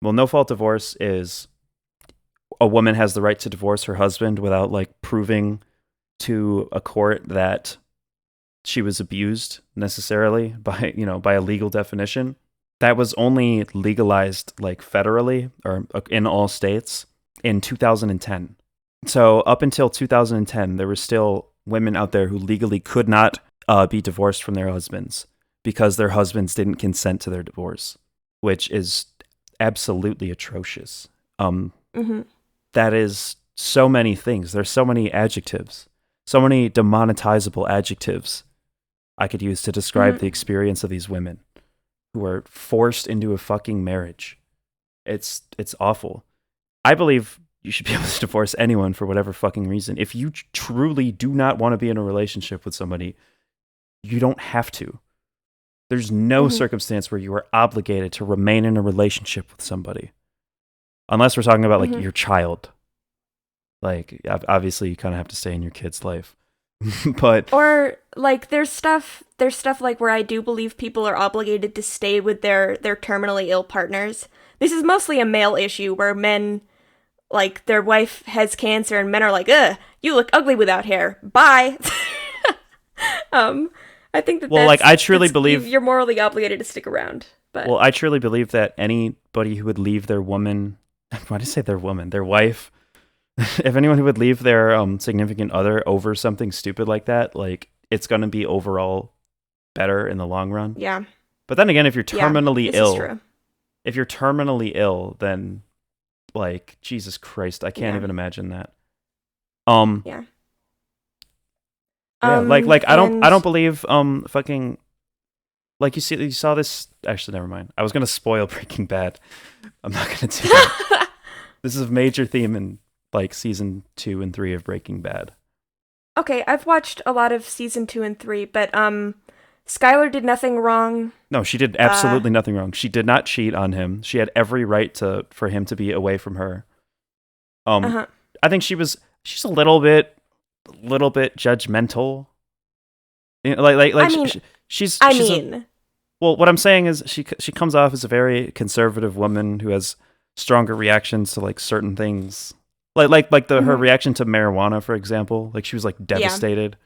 Well, no-fault divorce is a woman has the right to divorce her husband without like proving to a court that she was abused necessarily by a legal definition. That was only legalized like federally or in all states in 2010. So up until 2010, there were still women out there who legally could not be divorced from their husbands because their husbands didn't consent to their divorce, which is absolutely atrocious. That is so many things. There's so many adjectives, so many demonetizable adjectives I could use to describe the experience of these women who are forced into a fucking marriage. It's awful. I believe you should be able to divorce anyone for whatever fucking reason. If you truly do not want to be in a relationship with somebody, you don't have to. There's no circumstance where you are obligated to remain in a relationship with somebody. Unless we're talking about like your child. Like obviously you kind of have to stay in your kid's life. But or like there's stuff like where I do believe people are obligated to stay with their terminally ill partners. This is mostly a male issue where men, like, their wife has cancer and men are like, ugh, you look ugly without hair. Bye. I think that like I truly believe you're morally obligated to stick around. But I truly believe that anybody who would leave their woman, why did I say their woman, their wife, if anyone who would leave their significant other over something stupid like that, like it's going to be overall better in the long run. Yeah. But then again, if you're terminally ill, then like Jesus Christ, I can't even imagine that. Yeah. Like I don't believe fucking like you saw this. Actually, never mind. I was gonna spoil Breaking Bad. I'm not gonna do that. This is a major theme in like season 2 and 3 of Breaking Bad. Okay, I've watched a lot of season 2 and 3, but Skyler did nothing wrong. No, she did absolutely nothing wrong. She did not cheat on him. She had every right for him to be away from her. I think she's a little bit judgmental. You know, what I'm saying is she comes off as a very conservative woman who has stronger reactions to like certain things. Her reaction to marijuana, for example, like she was like devastated.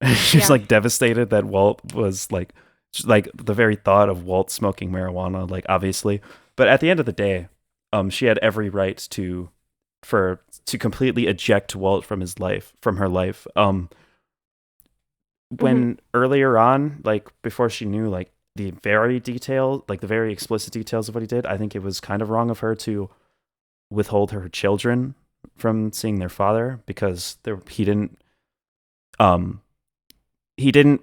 Yeah. She was like devastated that Walt was like the very thought of Walt smoking marijuana, like obviously. But at the end of the day, she had every right to completely eject Walt from her life. When earlier on, like before she knew like the very explicit details of what he did, I think it was kind of wrong of her to withhold her children from seeing their father because he didn't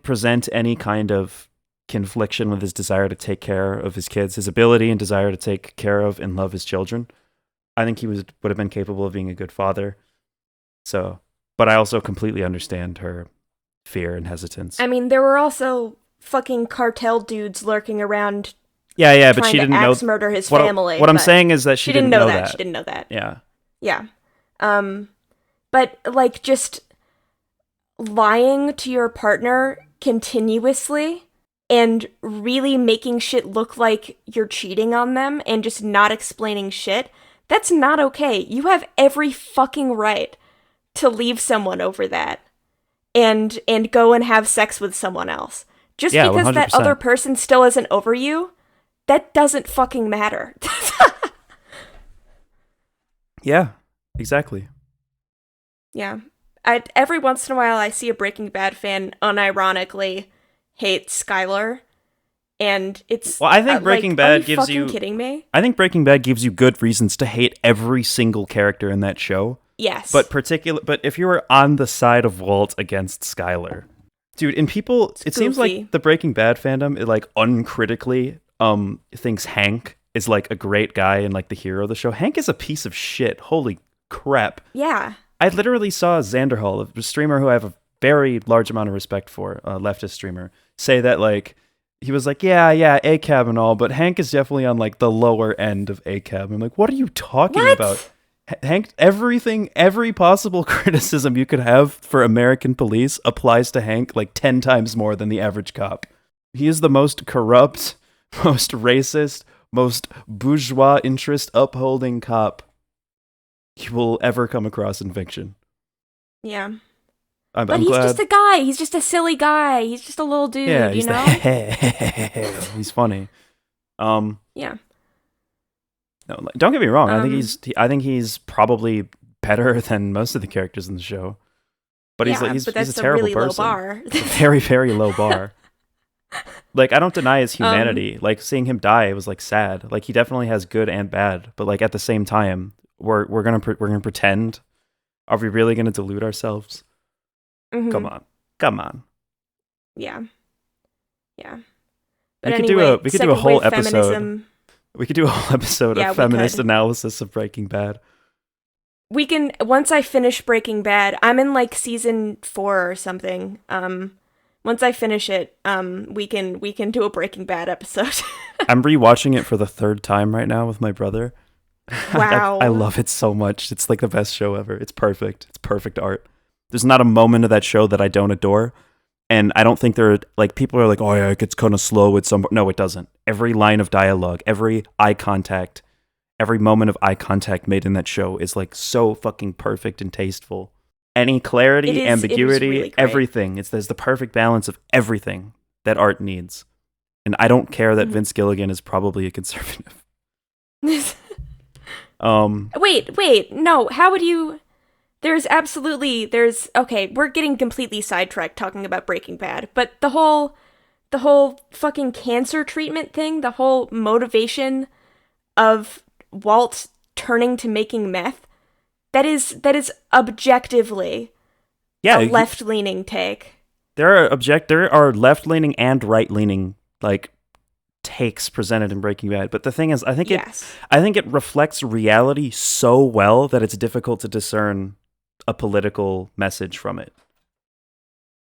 present any kind of confliction with his desire to take care of his kids, his ability and desire to take care of and love his children. I think he would have been capable of being a good father. So, but I also completely understand her fear and hesitance. I mean, there were also fucking cartel dudes lurking around. Yeah, but she didn't know murder his family. What I'm saying is that she didn't know that. She didn't know that. Yeah. Yeah. But like just lying to your partner continuously and really making shit look like you're cheating on them and just not explaining shit, that's not okay. You have every fucking right to leave someone over that and go and have sex with someone else. Just because 100%. That other person still isn't over you, that doesn't fucking matter. Yeah, exactly. Yeah. Every once in a while I see a Breaking Bad fan unironically hate Skyler, and it's I think Breaking Bad gives gives you kidding me? I think Breaking Bad gives you good reasons to hate every single character in that show. Yes. But if you were on the side of Walt against Skyler, dude, and people it seems like the Breaking Bad fandom it like uncritically thinks Hank is like a great guy and like the hero of the show. Hank is a piece of shit. Holy crap. Yeah. I literally saw Xander Hall, a streamer who I have a very large amount of respect for, a leftist streamer, say that like he was like, yeah, ACAB and all, but Hank is definitely on like the lower end of ACAB. I'm like, what are you talking about? Hank, every possible criticism you could have for American police applies to Hank like 10 times more than the average cop. He is the most corrupt, most racist, most bourgeois interest upholding cop you will ever come across in fiction. Yeah. I'm But he's glad. just a guy. He's just a silly guy. He's just a little dude, Yeah, you know? he's funny. Yeah. No, don't get me wrong. I think he's probably better than most of the characters in the show. But he's but that's he's a terrible really person. low bar. It's a very, very low bar. Like, I don't deny his humanity. Like, seeing him die, it was like sad. Like, he definitely has good and bad. But like, at the same time, we're gonna pretend. Are we really gonna delude ourselves? Mm-hmm. Come on. Yeah. But We could anyway, do a whole episode. feminism. We could do a whole episode of feminist analysis of Breaking Bad. We can, once I finish Breaking Bad, I'm in like season 4 or something. Once I finish it, we can do a Breaking Bad episode. I'm rewatching it for the 3rd time right now with my brother. Wow. I love it so much. It's like the best show ever. It's perfect. It's perfect art. There's not a moment of that show that I don't adore. And I don't think there are, like, people are like, oh yeah, it gets kind of slow with some. No, it doesn't. Every line of dialogue, every eye contact, every moment of eye contact made in that show is like so fucking perfect and tasteful. Any clarity, ambiguity, really everything. There's the perfect balance of everything that art needs. And I don't care that Vince Gilligan is probably a conservative. Wait, no, how would you... okay, we're getting completely sidetracked talking about Breaking Bad, but the whole fucking cancer treatment thing, the whole motivation of Walt turning to making meth, that is objectively a left-leaning take. There are left-leaning and right-leaning like takes presented in Breaking Bad, but the thing is, I think it reflects reality so well that it's difficult to discern a political message from it.